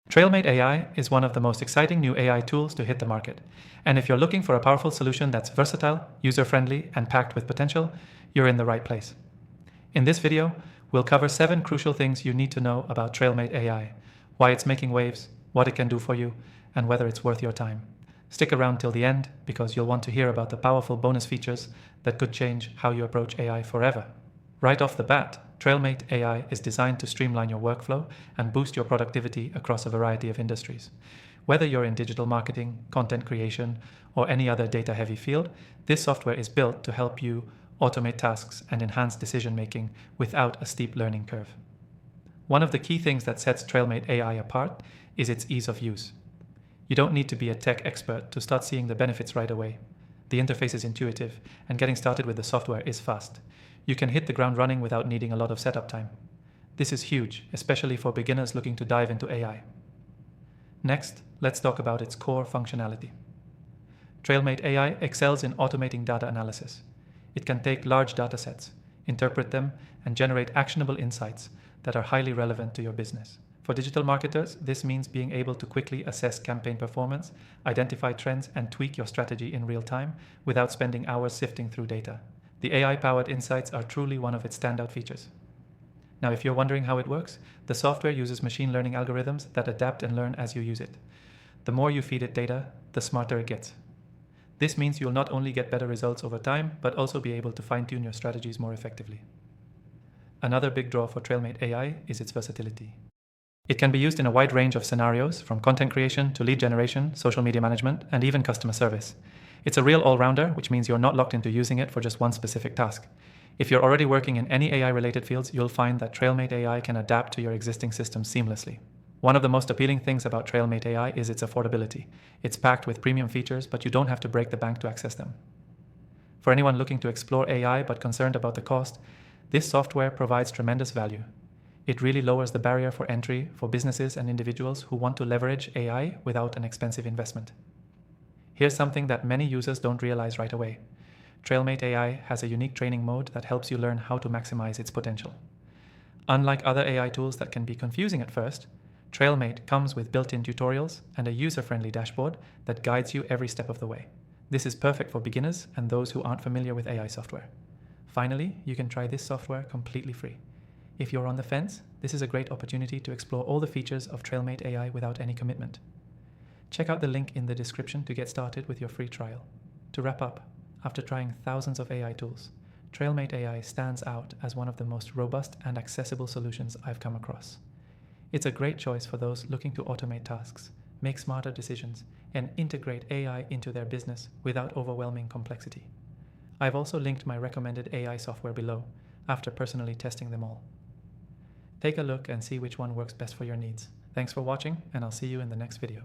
TrailMate AI is one of the most exciting new AI tools to hit the market. And if you're looking for a powerful solution that's versatile, user-friendly, and packed with potential, you're in the right place. In this video, we'll cover 7 crucial things you need to know about TrailMate AI, why it's making waves, what it can do for you, and whether it's worth your time. Stick around till the end because you'll want to hear about the powerful bonus features that could change how you approach AI forever. Right off the bat, TrailMate AI is designed to streamline your workflow and boost your productivity across a variety of industries. Whether you're in digital marketing, content creation, or any other data-heavy field, this software is built to help you automate tasks and enhance decision-making without a steep learning curve. One of the key things that sets TrailMate AI apart is its ease of use. You don't need to be a tech expert to start seeing the benefits right away. The interface is intuitive, and getting started with the software is fast. You can hit the ground running without needing a lot of setup time. This is huge, especially for beginners looking to dive into AI. Next, let's talk about its core functionality. TrailMate AI excels in automating data analysis. It can take large data sets, interpret them, and generate actionable insights that are highly relevant to your business. For digital marketers, this means being able to quickly assess campaign performance, identify trends, and tweak your strategy in real time without spending hours sifting through data. The AI-powered insights are truly one of its standout features. Now, if you're wondering how it works, the software uses machine learning algorithms that adapt and learn as you use it. The more you feed it data, the smarter it gets. This means you'll not only get better results over time, but also be able to fine-tune your strategies more effectively. Another big draw for TrailMate AI is its versatility. It can be used in a wide range of scenarios, from content creation to lead generation, social media management, and even customer service. It's a real all-rounder, which means you're not locked into using it for just one specific task. If you're already working in any AI-related fields, you'll find that TrailMate AI can adapt to your existing systems seamlessly. One of the most appealing things about TrailMate AI is its affordability. It's packed with premium features, but you don't have to break the bank to access them. For anyone looking to explore AI but concerned about the cost, this software provides tremendous value. It really lowers the barrier for entry for businesses and individuals who want to leverage AI without an expensive investment. Here's something that many users don't realize right away. TrailMate AI has a unique training mode that helps you learn how to maximize its potential. Unlike other AI tools that can be confusing at first, TrailMate comes with built-in tutorials and a user-friendly dashboard that guides you every step of the way. This is perfect for beginners and those who aren't familiar with AI software. Finally, you can try this software completely free. If you're on the fence, this is a great opportunity to explore all the features of TrailMate AI without any commitment. Check out the link in the description to get started with your free trial. To wrap up, after trying thousands of AI tools, TrailMate AI stands out as one of the most robust and accessible solutions I've come across. It's a great choice for those looking to automate tasks, make smarter decisions, and integrate AI into their business without overwhelming complexity. I've also linked my recommended AI software below after personally testing them all. Take a look and see which one works best for your needs. Thanks for watching, and I'll see you in the next video.